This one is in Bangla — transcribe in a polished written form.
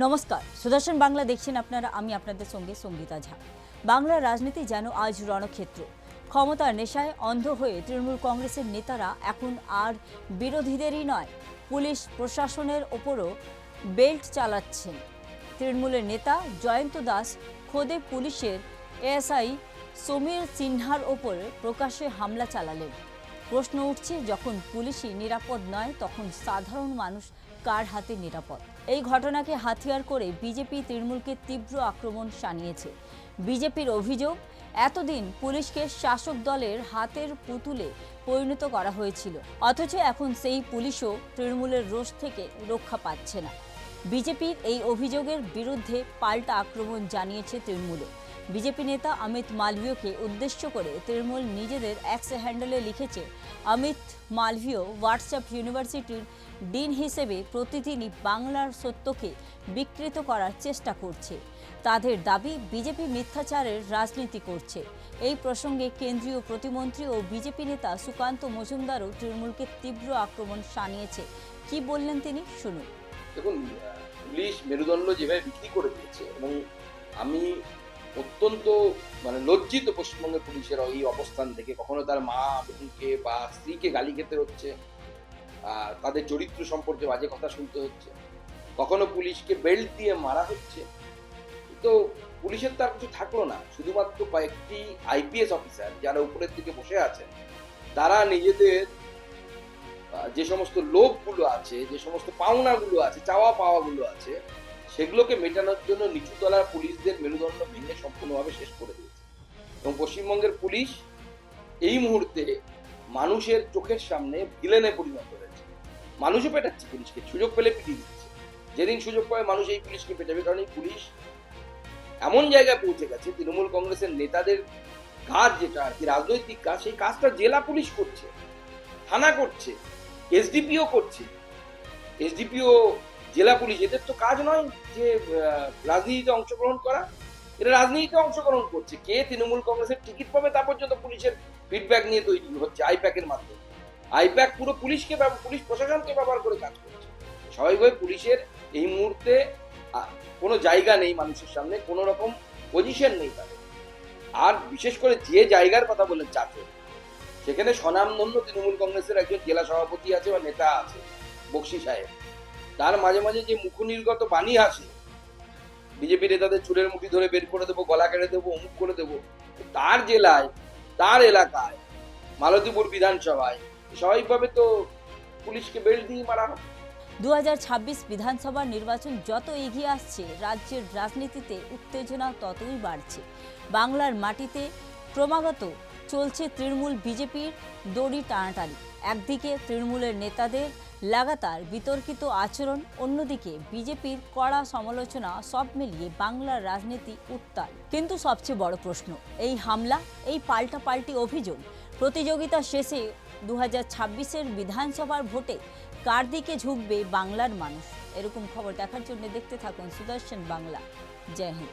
নমস্কার, সুদর্শন বাংলা দেখছেন আপনারা। আমি আপনাদের সঙ্গে সঙ্গীতা ঝা। বাংলার রাজনীতি যেন আজ রণক্ষেত্র। ক্ষমতার নেশায় অন্ধ হয়ে তৃণমূল কংগ্রেসের নেতারা এখন আর বিরোধীদেরই নয়, পুলিশ প্রশাসনের ওপরও বেল্ট চালাচ্ছেন। তৃণমূলের নেতা জয়ন্ত দাস খোদে পুলিশের এএসআই সমীর সিনহার ওপর প্রকাশ্যে হামলা চালালেন। প্রশ্ন উঠছে, যখন পুলিশই নিরাপদ নয় তখন সাধারণ মানুষ কার হাতে নিরাপদ? এই ঘটনাকে হাতিয়ার করে বিজেপি তৃণমূলকে তীব্র আক্রমণ শানিয়েছে। বিজেপির অভিযোগ, এতদিন পুলিশকে শাসক দলের হাতের পুতুলে পরিণত করা হয়েছিল, অথচ এখন সেই পুলিশও তৃণমূলের রোষ থেকে রক্ষা পাচ্ছে না। বিজেপির এই অভিযোগের বিরুদ্ধে পাল্টা আক্রমণ জানিয়েছে তৃণমূলও। বিজেপি নেতা অমিত মালভিয়কে উদ্দেশ্য করে তৃণমূল নিজেদের এক্স হ্যান্ডেলে লিখেছে, অমিত মালভিয় হোয়াটসঅ্যাপ ইউনিভার্সিটির ডিন হিসেবে প্রতিদিনই বাংলার সত্যকে বিকৃত করার চেষ্টা করছে। তাদের দাবি, বিজেপি মিথ্যাচারের রাজনীতি করছে। এই প্রসঙ্গে কেন্দ্রীয় প্রতিমন্ত্রী ও বিজেপি নেতা সুকান্ত মজুমদারও তৃণমূলকে তীব্র আক্রমণ শানিয়েছে। কি বললেন তিনি, শুনুন। দেখুন, পুলিশ মেরুদণ্ড যেভাবে বিক্রি করে দিয়েছে, এবং আমি অত্যন্ত লজ্জিত পশ্চিমবঙ্গের পুলিশের এই অবস্থান থেকে। কখনো তার মা বোনকে বা স্ত্রীকে গালি খেতে হচ্ছে, তাদের চরিত্র সম্পর্কে বাজে কথা শুনতে হচ্ছে, কখনো পুলিশকে বেল্ট দিয়ে মারা হচ্ছে। তো পুলিশের তার কিছু থাকলো না, শুধুমাত্র কয়েকটি আইপিএস অফিসার যারা উপরের দিকে বসে আছেন, তারা নিজেদের যে সমস্ত লোভগুলো আছে, যে সমস্ত পাওনাগুলো আছে, চাওয়া পাওয়াগুলো আছে, সেগুলোকে মেটানোর জন্য নিচু তলার পুলিশদের মেরুদণ্ড ভেঙে সম্পূর্ণভাবে শেষ করে দিয়েছে। এবং পশ্চিমবঙ্গের পুলিশ এই মুহূর্তে মানুষের চোখের সামনে ভিলেনে পরিণত হয়েছে। মানুষও পেটাচ্ছে পুলিশকে, সুযোগ পেলে পিটিয়ে দিচ্ছে। যেদিন সুযোগ পায় মানুষ এই পুলিশকে পেটাবে, কারণ এই পুলিশ এমন জায়গায় পৌঁছে গেছে, তৃণমূল কংগ্রেসের নেতাদের কাজ যেটা আর কি রাজনৈতিক কাজ, সেই কাজটা জেলা পুলিশ করছে, থানা করছে, এসডিপিও করছে। এসডিপিও, জেলা পুলিশ, এদের তো কাজ নয় যে রাজনীতিতে অংশগ্রহণ করা। এরা রাজনীতিতে অংশগ্রহণ করছে। কে তৃণমূল কংগ্রেসের টিকিট পাবে তা পর্যন্ত পুলিশের ফিডব্যাক নিয়ে তৈরি হচ্ছে আইপ্যাকের মাধ্যমে। আইপ্যাক পুরো পুলিশকে, পুলিশ প্রশাসনকে ব্যবহার করে কাজ করছে। স্বাভাবিকভাবে পুলিশের এই মুহূর্তে কোনো জায়গা নেই মানুষের সামনে, কোনো রকম পজিশন নেই তাদের। আর বিশেষ করে যে জায়গার কথা বললেন, চাঁচল, সেখানে স্বনামধন্য তৃণমূল কংগ্রেসের একজন জেলা সভাপতি আছে বা নেতা আছে, বক্সি সাহেব। তার মাঝে মাঝে যে মুখনির্গত বাণী আসে, বিজেপি নেতাদের চুলের মুঠি ধরে বের করে দেবো, গলা কেটে দেবো, অমুক করে দেবো, তার জেলায়, তার এলাকায়, মালতীপুর বিধানসভায় স্বাভাবিকভাবে তো পুলিশকে বেল্ট দিয়ে মারা হয়। 2026 বিধানসভা নির্বাচন যত এগিয়ে আসছে, রাজ্যের রাজনীতিতে উত্তেজনা ততই বাড়ছে। বাংলার মাটিতে ক্রমাগত চলছে তৃণমূল বিজেপির দড়ি টানাটানি। একদিকে তৃণমূলের নেতাদের লাগাতার বিতর্কিত আচরণ, অন্যদিকে বিজেপির কড়া সমালোচনা, সব মিলিয়ে বাংলার রাজনীতি উত্তাল। কিন্তু সবচেয়ে বড় প্রশ্ন, এই হামলা, এই পাল্টাপাল্টি অভিযোগ, প্রতিযোগিতা শেষে 2026-এর বিধানসভার ভোটে কার দিকে ঝুঁকবে বাংলার মানুষ? এরকম খবর দেখার জন্য দেখতে থাকুন সুদর্শন বাংলা। জয় হিন্দ।